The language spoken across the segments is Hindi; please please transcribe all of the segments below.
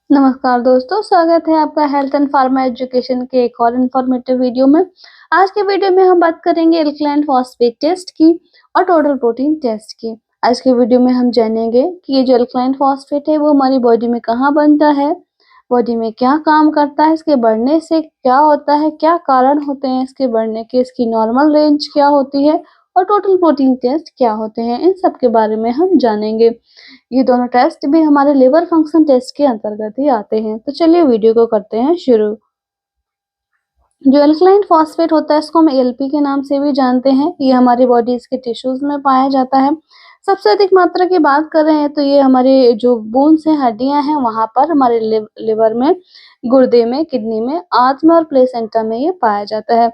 नमस्कार दोस्तों, स्वागत है आपका हेल्थ एंड फार्मा एजुकेशन के एक और इन्फॉर्मेटिव वीडियो में। आज के वीडियो में हम बात करेंगे एल्कलाइन फॉस्फेट टेस्ट की और टोटल प्रोटीन टेस्ट की। आज के वीडियो में हम जानेंगे कि ये जो एल्कलाइन फॉस्फेट है वो हमारी बॉडी में कहाँ बनता है, बॉडी में क्या काम करता है, इसके बढ़ने से क्या होता है, क्या कारण होते हैं इसके बढ़ने के, इसकी नॉर्मल रेंज क्या होती है और टोटल प्रोटीन टेस्ट क्या होते हैं, इन सब के बारे में हम जानेंगे। ये दोनों टेस्ट भी हमारे लिवर फंक्शन टेस्ट के अंतर्गत ही आते हैं। तो चलिए वीडियो को करते हैं शुरू। जो एल्कलाइन फॉस्फेट होता है इसको हम एलपी के नाम से भी जानते हैं। ये हमारी बॉडी के टिश्यूज में पाया जाता है। सबसे अधिक मात्रा की बात कर रहे हैं तो ये हमारे जो बोन्स हैं, हड्डियां हैं, वहां पर हमारे लिवर में, गुर्दे में, किडनी में, आंत में और प्लेसेंटा में ये पाया जाता है।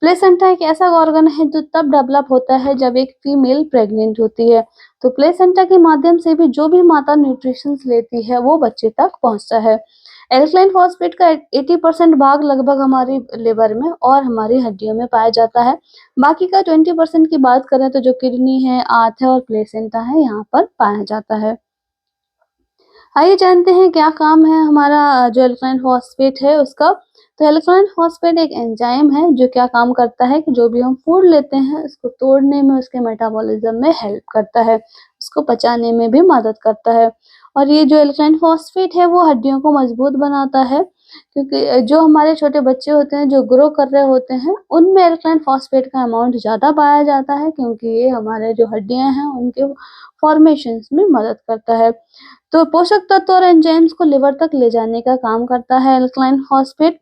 प्लेसेंटा एक ऐसा ऑर्गन है जो तब डेवलप होता है जब एक फीमेल प्रेग्नेंट होती है। तो प्लेसेंटा के माध्यम से भी जो भी माता न्यूट्रिशन लेती है वो बच्चे तक पहुंचता है। एल्कलाइन फॉस्फेट का 80% भाग लगभग हमारी लिवर में और हमारी हड्डियों में पाया जाता है। बाकी का 20% की बात करें तो जो किडनी है, आंत है और प्लेसेंटा है, यहाँ पर पाया जाता है। आइए जानते हैं क्या काम है हमारा जो एल्कलाइन फॉस्फेट है उसका। तो एल्कलाइन फॉस्फेट एक एंजाइम है जो क्या काम करता है कि जो भी हम फूड लेते हैं उसको तोड़ने में, उसके मेटाबॉलिज्म में हेल्प करता है, उसको पचाने में भी मदद करता है। और ये जो एल्कलाइन फॉस्फेट है वो हड्डियों को मजबूत बनाता है, क्योंकि जो हमारे छोटे बच्चे होते हैं जो ग्रो कर रहे होते हैं उनमें एल्कलाइन फॉस्फेट का अमाउंट ज़्यादा पाया जाता है, क्योंकि ये हमारे जो हड्डियां हैं उनके फॉर्मेशंस में मदद करता है। तो पोषक तत्व और एंजाइम्स को लिवर तक ले जाने का काम करता है एल्कलाइन फॉस्फेट।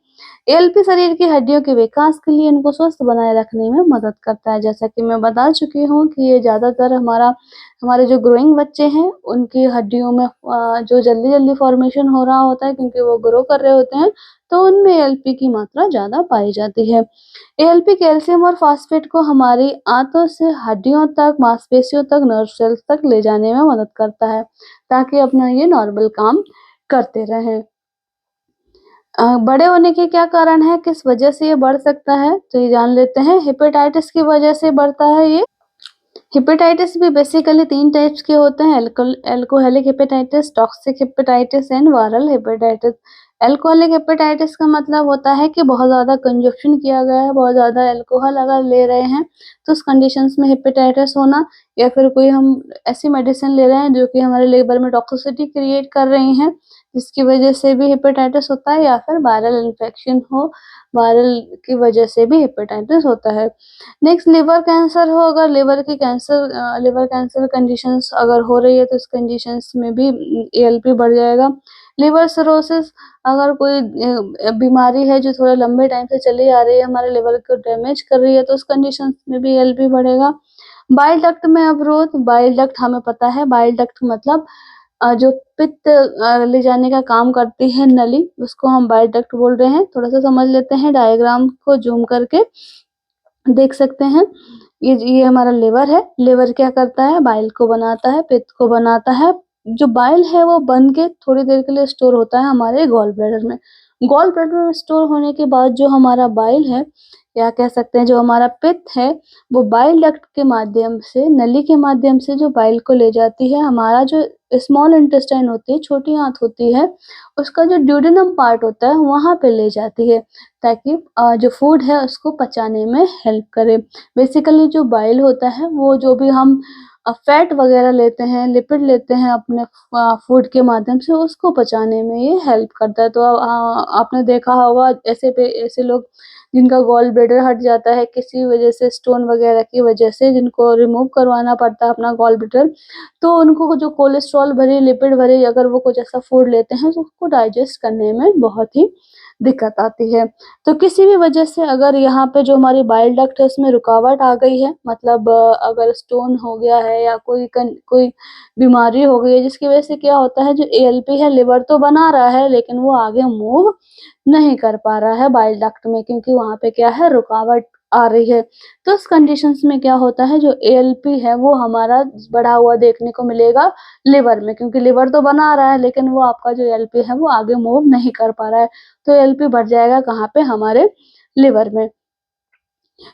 एएलपी शरीर की हड्डियों के विकास के लिए इनको स्वस्थ बनाए रखने में मदद करता है। जैसा कि मैं बता चुकी हूँ कि ये ज़्यादातर हमारे जो ग्रोइंग बच्चे हैं उनकी हड्डियों में जो जल्दी-जल्दी फॉर्मेशन हो रहा होता है, क्योंकि वो ग्रो कर रहे होते हैं, तो उनमें एएलपी की मात्रा ज़्यादा पाई जाती है। एएलपी कैल्शियम और फॉस्फेट को हमारी आंतों से हड्डियों तक, मांसपेशियों तक, नर्व सेल्स तक ले जाने में मदद करता है, ताकि अपना ये नॉर्मल काम करते रहें। बड़े होने के क्या कारण है, किस वजह से ये बढ़ सकता है, तो ये जान लेते हैं। हेपेटाइटिस की वजह से बढ़ता है ये। हेपेटाइटिस भी बेसिकली 3 टाइप्स के होते हैं, alcoholic hepatitis, toxic hepatitis and viral hepatitis. Alcoholic hepatitis का मतलब होता है कि बहुत ज़्यादा कंजप्शन किया गया है, बहुत ज़्यादा अल्कोहल अगर ले रहे हैं तो उस कंडीशंस में हेपेटाइटिस होना, या फिर कोई हम ऐसी मेडिसिन ले रहे हैं जो कि हमारे लिवर में टॉक्सिसिटी क्रिएट कर रही हैं, जिसकी वजह से भी हेपेटाइटिस होता है, या फिर वायरल इन्फेक्शन हो, वायरल की वजह से भी हेपेटाइटिस होता है। नेक्स्ट लिवर कैंसर हो, अगर लिवर कैंसर कंडीशंस अगर हो रही है तो इस कंडीशंस में भी एएलपी बढ़ जाएगा। लिवर सिरोसिस, अगर कोई बीमारी है जो थोड़े लंबे टाइम से चली आ रही है, हमारे लिवर को डैमेज कर रही है, तो उस कंडीशंस में भी एएलपी बढ़ेगा। बाइल डक्ट में अवरोध, बाइल डक्ट हमें पता है, बाइल डक्ट मतलब जो पित्त ले जाने का काम करती है नली, उसको हम बाइल डक्ट बोल रहे हैं। थोड़ा-सा समझ लेते हैं, डायग्राम को ज़ूम करके देख सकते हैं। ये हमारा लिवर है। लिवर क्या करता है, बाइल को बनाता है, पित्त को बनाता है। जो बाइल है वो बन के थोड़ी देर के लिए स्टोर होता है हमारे गॉल ब्लैडर में। गॉल ब्लैडर में स्टोर होने के बाद जो हमारा बाइल है, या कह सकते हैं जो हमारा पित्त है, वो बाइल डक्ट के माध्यम से, नली के माध्यम से जो बाइल को ले जाती है। हमारा जो स्मॉल इंटेस्टाइन होती है, छोटी आंत होती है, उसका जो ड्यूडेनम पार्ट होता है वहाँ पे ले जाती है, ताकि जो फूड है उसको पचाने में हेल्प करे। बेसिकली जो बाइल होता है वो जो भी हम फैट वगैरह लेते हैं, लिपिड लेते हैं अपने फूड के माध्यम से, उसको पचाने में ये हेल्प करता है। तो आपने देखा होगा ऐसे लोग जिनका गॉल ब्लैडर हट जाता है किसी वजह से, स्टोन वगैरह की वजह से, जिनको रिमूव करवाना पड़ता है अपना गॉल ब्लैडर, तो उनको जो कोलेस्ट्रॉल भरी, लिपिड भरी अगर वो कुछ ऐसा फूड लेते हैं तो उसको डाइजेस्ट करने में बहुत ही दिक्कत आती है। तो किसी भी वजह से अगर यहाँ पे जो हमारी बाइल डक्ट है उसमें रुकावट आ गई है, मतलब अगर स्टोन हो गया है या कोई बीमारी हो गई है, जिसकी वजह से क्या होता है, जो एएलपी है लिवर तो बना रहा है लेकिन वो आगे मूव नहीं कर पा रहा है बाइल डक्ट में, क्योंकि वहाँ पे क्या है, रुकावट आ रही है। तो इस कंडीशंस में क्या होता है, जो एएलपी है वो हमारा बढ़ा हुआ देखने को मिलेगा लिवर में, क्योंकि लिवर तो बना रहा है लेकिन वो आपका जो एएलपी है वो आगे मूव नहीं कर पा रहा है। तो एएलपी बढ़ जाएगा कहाँ पे, हमारे लिवर में।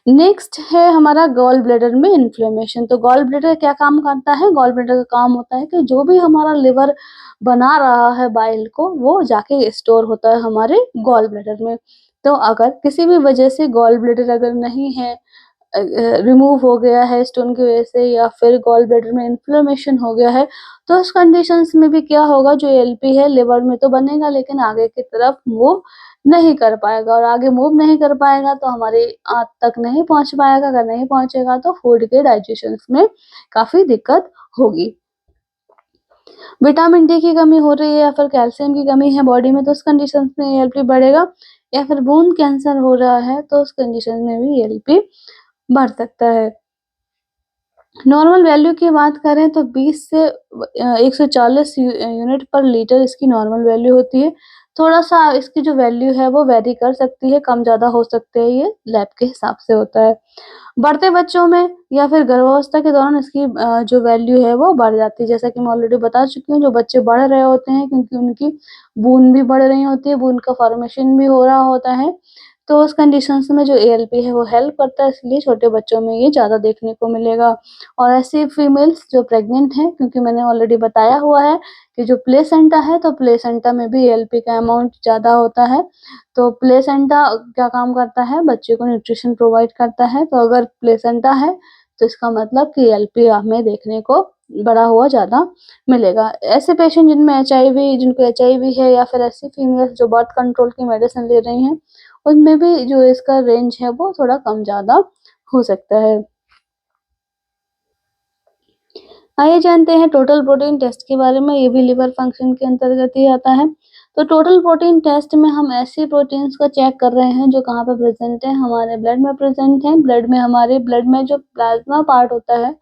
नेक्स्ट है हमारा गॉल ब्लैडर में इन्फ्लेमेशन। तो गॉल ब्लैडर क्या काम करता है? गॉल ब्लैडर का काम होता है कि जो भी हमारा लिवर बना रहा है बाइल को, वो जाके स्टोर होता है हमारे गॉल ब्लैडर में। तो अगर किसी भी वजह से गॉल ब्लैडर अगर नहीं है, रिमूव हो गया है स्टोन की वजह से, या फिर गॉल ब्लैडर में इन्फ्लेमेशन हो गया है, तो उस कंडीशंस में भी क्या होगा, जो एलपी है लिवर में तो बनेगा लेकिन आगे की तरफ मूव नहीं कर पाएगा, और आगे मूव नहीं कर पाएगा तो हमारे आंत तक नहीं पहुंच पाएगा। अगर नहीं पहुंचेगा तो फूड के डाइजेशन में काफी दिक्कत होगी। विटामिन डी की कमी हो रही है या फिर कैल्शियम की कमी है बॉडी में, तो उस कंडीशन में एलपी बढ़ेगा। या फिर बोन कैंसर हो रहा है तो उस कंडीशन में भी एलपी बढ़ सकता है। नॉर्मल वैल्यू की बात करें तो 20 से 140 यूनिट पर लीटर इसकी नॉर्मल वैल्यू होती है। थोड़ा-सा इसकी जो वैल्यू है वो वेरी कर सकती है, कम-ज़्यादा हो सकते हैं, ये लैब के हिसाब से होता है। बढ़ते बच्चों में या फिर गर्भावस्था के दौरान इसकी जो वैल्यू है वो बढ़ जाती है। जैसा कि मैं ऑलरेडी बता चुकी हूँ, जो बच्चे बढ़ रहे होते हैं क्योंकि उनकी बून भी बढ़ रही होती है, बून का फॉर्मेशन भी हो रहा होता है, तो उस कंडीशंस में जो एएलपी है वो हेल्प करता है, इसलिए छोटे बच्चों में ये ज़्यादा देखने को मिलेगा। और ऐसी फीमेल्स जो प्रेग्नेंट हैं, क्योंकि मैंने ऑलरेडी बताया हुआ है कि जो प्लेसेंटा है, तो प्लेसेंटा में भी एएलपी का अमाउंट ज़्यादा होता है। तो प्लेसेंटा क्या काम करता है? बच्चे को न्यूट्रिशन प्रोवाइड करता है। तो अगर प्लेसेंटा है तो इसका मतलब कि एएलपी हमें देखने को बढ़ा हुआ ज़्यादा मिलेगा। ऐसे पेशेंट जिनको एचआईवी है, या फिर ऐसी फीमेल्स जो बर्थ कंट्रोल की मेडिसिन ले रही हैं, उनमें भी जो इसका रेंज है वो थोड़ा कम-ज़्यादा हो सकता है। आइए जानते हैं टोटल प्रोटीन टेस्ट के बारे में, ये भी लिवर फंक्शन के अंतर्गत ही आता है। तो टोटल प्रोटीन टेस्ट में हम ऐसी प्रोटीन्स को चेक कर रहे हैं जो कहाँ पे प्रेज़ेंट है, हमारे ब्लड में प्रेज़ेंट है। ब्लड में जो प्लाज़्मा पार्ट होता है,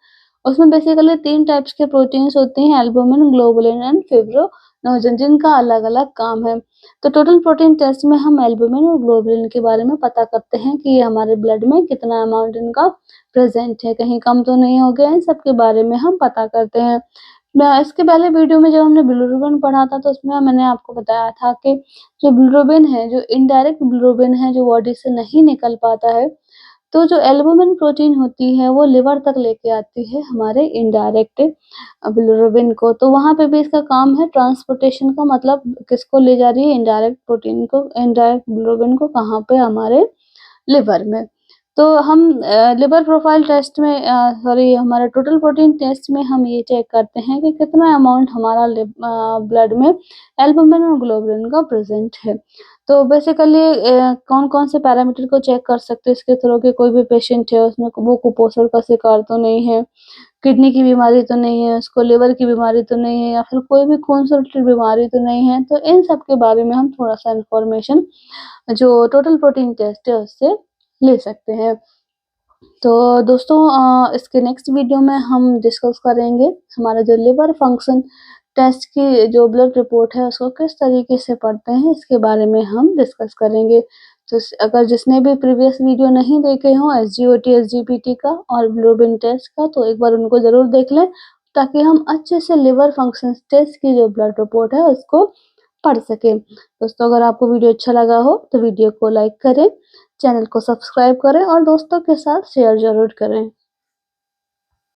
उसमें बेसिकली 3 टाइप्स के प्रोटीन्स होती हैं, एल्बुमिन, ग्लोबुलिन एंड फिब्रिनोजेन, जिनका अलग-अलग काम है। तो टोटल प्रोटीन टेस्ट में हम एल्बुमिन और ग्लोबुलिन के बारे में पता करते हैं कि ये हमारे ब्लड में कितना अमाउंट इनका प्रेज़ेंट है, कहीं कम तो नहीं हो गया, इन सब के बारे में हम पता करते हैं। मैं इसके पहले वीडियो में जब हमने बिलिरुबिन पढ़ा था, तो उसमें मैंने आपको बताया था कि जो बिलिरुबिन है, जो इनडायरेक्ट बिलिरुबिन है, जो बॉडी से नहीं निकल पाता है, तो जो एल्बुमिन प्रोटीन होती है वो लिवर तक लेके आती है हमारे इनडायरेक्ट बिलिरुबिन को। तो वहाँ पे भी इसका काम है ट्रांसपोर्टेशन का, मतलब किसको ले जा रही है, इनडायरेक्ट प्रोटीन को, इनडायरेक्ट बिलिरुबिन को कहाँ पे, हमारे लिवर में। तो हम लिवर प्रोफाइल टेस्ट में सॉरी हमारा टोटल प्रोटीन टेस्ट में हम ये चेक करते हैं कि कितना अमाउंट हमारा ब्लड में एल्बुमिन और ग्लोबुलिन का प्रेज़ेंट है। तो बेसिकली कौन-कौन से पैरामीटर को चेक कर सकते हैं इसके थ्रू, कि कोई भी पेशेंट है उसमें वो कुपोषण का शिकार तो नहीं है, किडनी की बीमारी तो नहीं है, उसको लिवर की बीमारी तो नहीं है, या फिर कोई भी खून से रिलेटेड बीमारी तो नहीं है। तो इन सब के बारे में हम थोड़ा-सा इन्फॉर्मेशन जो टोटल प्रोटीन टेस्ट है उससे ले सकते हैं। तो दोस्तों इसके नेक्स्ट वीडियो में हम डिस्कस करेंगे हमारा जो लिवर फंक्शन टेस्ट की जो ब्लड रिपोर्ट है उसको किस तरीके से पढ़ते हैं, इसके बारे में हम डिस्कस करेंगे। तो अगर जिसने भी प्रीवियस वीडियो नहीं देखे हों एसजीओटी, एसजीपीटी का और बिलिरुबिन टेस्ट का, तो एक बार उनको ज़रूर देख लें, ताकि हम अच्छे से लिवर फंक्शन टेस्ट की जो ब्लड रिपोर्ट है उसको पढ़ सकें। दोस्तों अगर आपको वीडियो अच्छा लगा हो तो वीडियो को लाइक करें, चैनल को सब्सक्राइब करें और दोस्तों के साथ शेयर ज़रूर करें।